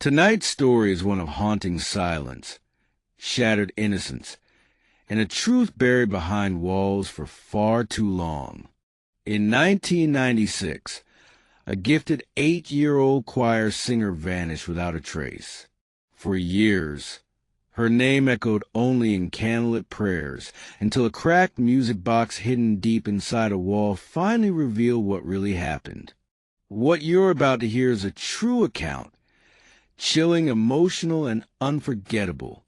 Tonight's story is one of haunting silence, shattered innocence, and a truth buried behind walls for far too long. In 1996, a gifted 8-year-old choir singer vanished without a trace. For years, her name echoed only in candlelit prayers until a cracked music box hidden deep inside a wall finally revealed what really happened. What you're about to hear is a true account, chilling, emotional, and unforgettable.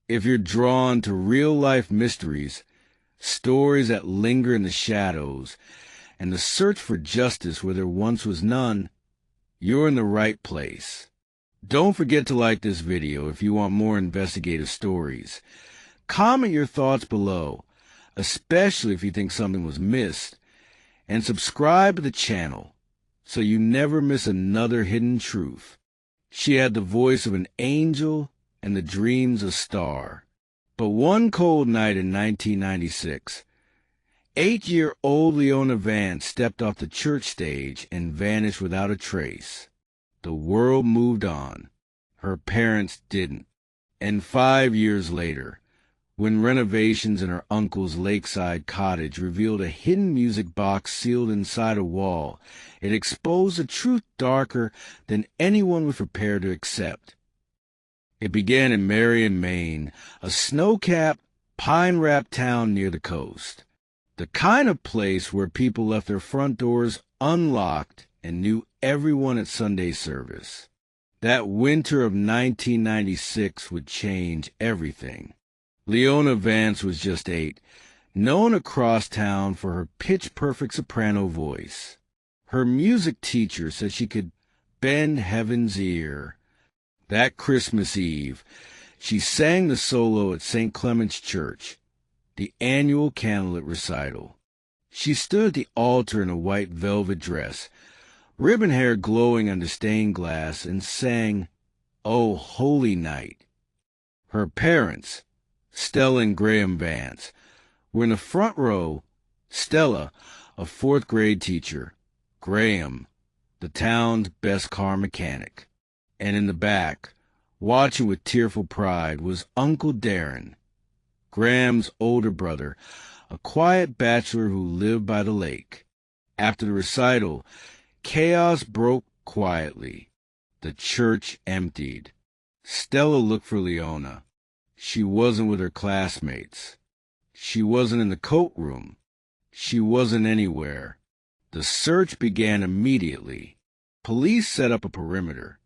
If you're drawn to real-life mysteries, stories that linger in the shadows, and the search for justice where there once was none, you're in the right place. Don't forget to like this video if you want more investigative stories. Comment your thoughts below, especially if you think something was missed, and subscribe to the channel so you never miss another hidden truth. She had the voice of an angel and the dreams of a star. But one cold night in 1996, 8-year-old Leona Vance stepped off the church stage and vanished without a trace. The world moved on. Her parents didn't. And 5 years later, when renovations in her uncle's lakeside cottage revealed a hidden music box sealed inside a wall, it exposed a truth darker than anyone was prepared to accept. It began in Maine, a snow-capped, pine-wrapped town near the coast. The kind of place where people left their front doors unlocked and knew everyone at Sunday service. That winter of 1996 would change everything. Leona Vance was just 8, known across town for her pitch-perfect soprano voice. Her music teacher said she could bend heaven's ear. That Christmas Eve, she sang the solo at St. Clement's Church, the annual candlelit recital. She stood at the altar in a white velvet dress, ribbon hair glowing under stained glass, and sang, "O Holy Night." Her parents, Stella and Graham Vance, were in the front row. Stella, a 4th grade teacher, Graham, the town's best car mechanic. And in the back, watching with tearful pride, was Uncle Darren, Graham's older brother, a quiet bachelor who lived by the lake. After the recital, chaos broke quietly. The church emptied. Stella looked for Leona. She wasn't with her classmates. She wasn't in the coat room. She wasn't anywhere. The search began immediately. Police set up a perimeter.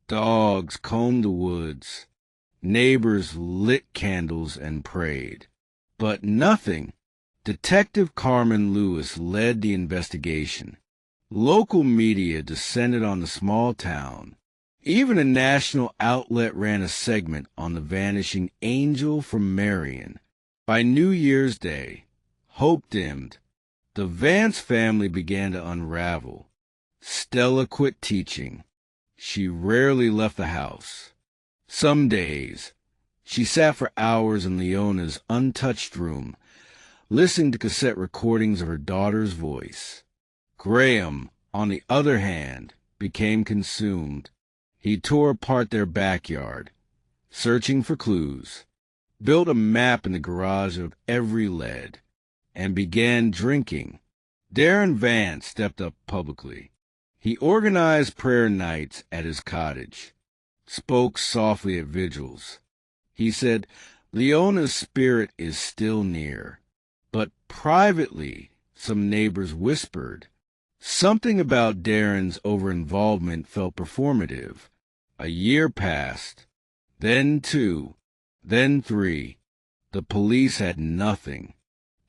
Dogs combed the woods. Neighbors lit candles and prayed. But nothing. Detective Carmen Lewis led the investigation. Local media descended on the small town. Even a national outlet ran a segment on the vanishing angel from Marion. By New Year's Day, hope dimmed. The Vance family began to unravel. Stella quit teaching. She rarely left the house. Some days, she sat for hours in Leona's untouched room, listening to cassette recordings of her daughter's voice. Graham, on the other hand, became consumed. He tore apart their backyard, searching for clues, built a map in the garage of every lead, and began drinking. Darren Vance stepped up publicly. He organized prayer nights at his cottage, spoke softly at vigils. He said, "Leona's spirit is still near." But privately, some neighbors whispered. Something about Darren's over-involvement felt performative. A year passed, then 2, then 3. The police had nothing.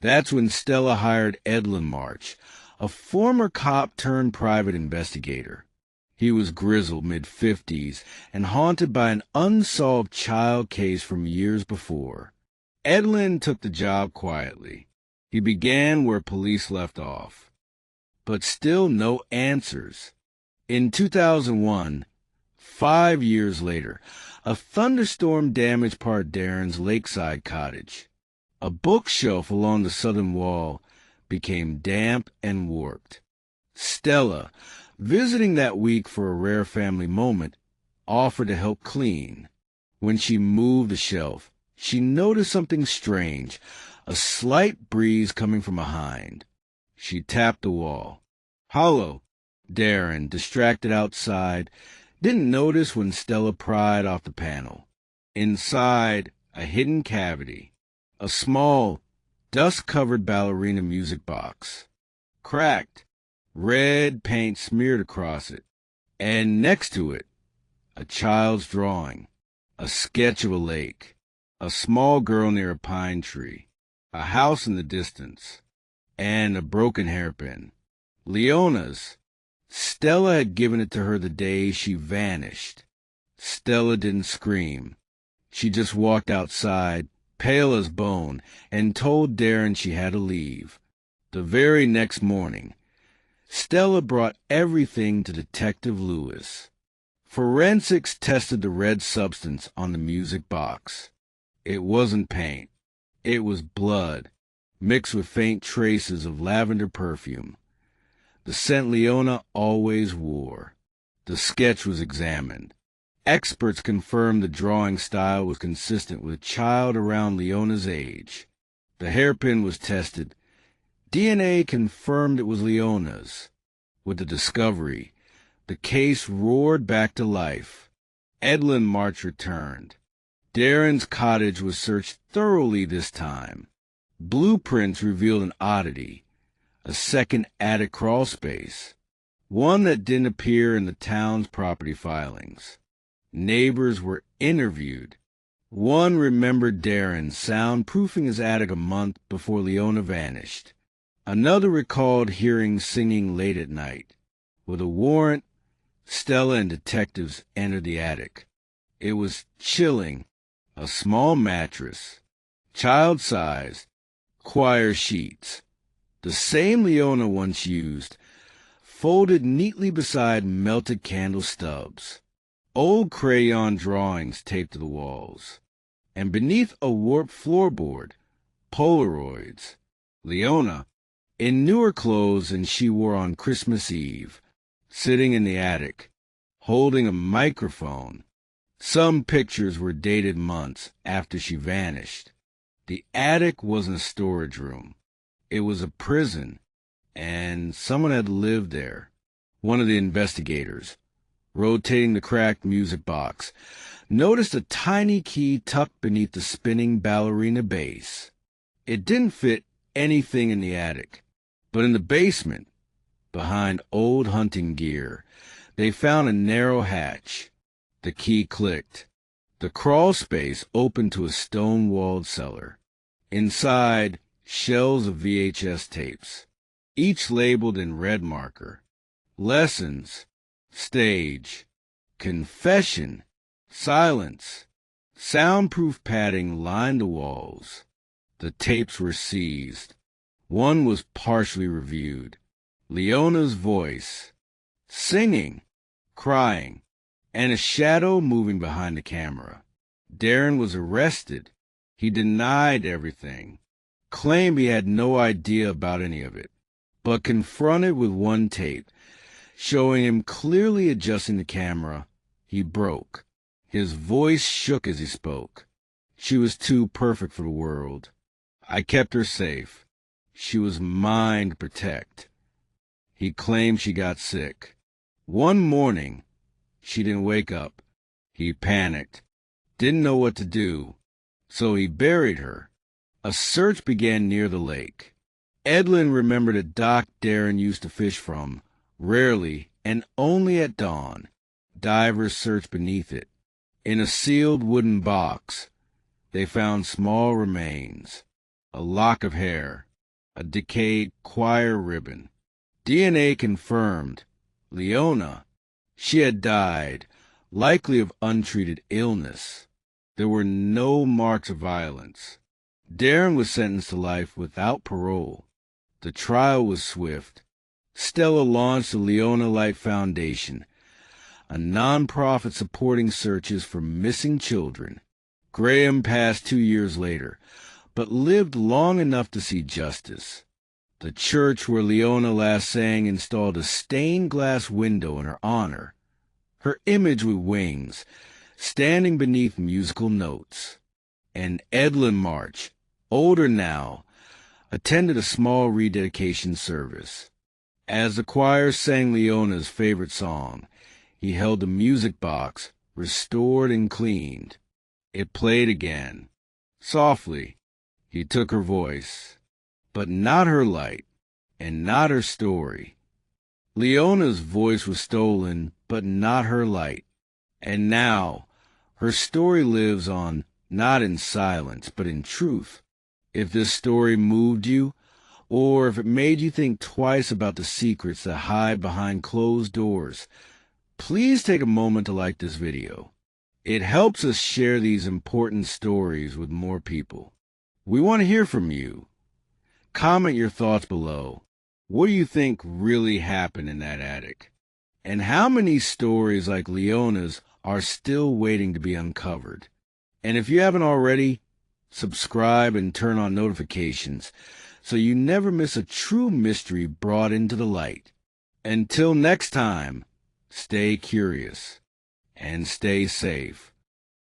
That's when Stella hired Edlin March, a former cop turned private investigator. He was grizzled, mid-50s, and haunted by an unsolved child case from years before. Edlin took the job quietly. He began where police left off. But still no answers. In 2001, 5 years later, a thunderstorm damaged part of Darren's lakeside cottage. A bookshelf along the southern wall became damp and warped. Stella, visiting that week for a rare family moment, offered to help clean. When she moved the shelf, she noticed something strange, a slight breeze coming from behind. She tapped the wall. "Hollow." Darren, distracted outside, didn't notice when Stella pried off the panel. Inside, a hidden cavity, a small, dust-covered ballerina music box. Cracked, red paint smeared across it, and next to it, a child's drawing, a sketch of a lake, a small girl near a pine tree, a house in the distance, and a broken hairpin. Leona's. Stella had given it to her the day she vanished. Stella didn't scream. She just walked outside, pale as bone, and told Darren she had to leave. The very next morning, Stella brought everything to Detective Lewis. Forensics tested the red substance on the music box. It wasn't paint. It was blood, mixed with faint traces of lavender perfume. The scent Leona always wore. The sketch was examined. Experts confirmed the drawing style was consistent with a child around Leona's age. The hairpin was tested. DNA confirmed it was Leona's. With the discovery, the case roared back to life. Edlin March returned. Darren's cottage was searched thoroughly this time. Blueprints revealed an oddity, a second attic crawl space, one that didn't appear in the town's property filings. Neighbors were interviewed. One remembered Darren soundproofing his attic a month before Leona vanished. Another recalled hearing singing late at night. With a warrant, Stella and detectives entered the attic. It was chilling. A small mattress, child-sized, choir sheets, the same Leona once used, folded neatly beside melted candle stubs, old crayon drawings taped to the walls, and beneath a warped floorboard, Polaroids. Leona, in newer clothes than she wore on Christmas Eve, sitting in the attic, holding a microphone. Some pictures were dated months after she vanished. The attic wasn't a storage room. It was a prison, and someone had lived there. One of the investigators, rotating the cracked music box, noticed a tiny key tucked beneath the spinning ballerina bass. It didn't fit anything in the attic, but in the basement, behind old hunting gear, they found a narrow hatch. The key clicked. The crawl space opened to a stone-walled cellar. Inside, shelves of VHS tapes, each labeled in red marker. Lessons, stage, confession, silence. Soundproof padding lined the walls. The tapes were seized. One was partially reviewed. Leona's voice, singing, crying, and a shadow moving behind the camera. Darren was arrested. He denied everything, claimed he had no idea about any of it, but confronted with one tape, showing him clearly adjusting the camera, he broke. His voice shook as he spoke. She was too perfect for the world. I kept her safe. She was mine to protect. He claimed she got sick. One morning, she didn't wake up. He panicked, didn't know what to do, so he buried her. A search began near the lake. Edlin remembered a dock Darren used to fish from, rarely and only at dawn. Divers searched beneath it. In a sealed wooden box, they found small remains, a lock of hair, a decayed choir ribbon. DNA confirmed. Leona. She had died, likely of untreated illness. There were no marks of violence. Darren was sentenced to life without parole. The trial was swift. Stella launched the Leona Light Foundation, a nonprofit supporting searches for missing children. Graham passed 2 years later, but lived long enough to see justice. The church where Leona last sang installed a stained glass window in her honor. her image with wings, standing beneath musical notes. And Edlin March, older now, attended a small rededication service. As the choir sang Leona's favorite song, he held the music box, restored and cleaned. It played again. Softly, he took her voice, but not her light, and not her story. Leona's voice was stolen, but not her light. And now, her story lives on, not in silence, but in truth. If this story moved you, or if it made you think twice about the secrets that hide behind closed doors, please take a moment to like this video. It helps us share these important stories with more people. We want to hear from you. Comment your thoughts below. What do you think really happened in that attic? And how many stories like Leona's are still waiting to be uncovered? And if you haven't already, subscribe and turn on notifications so you never miss a true mystery brought into the light. Until next time, stay curious and stay safe.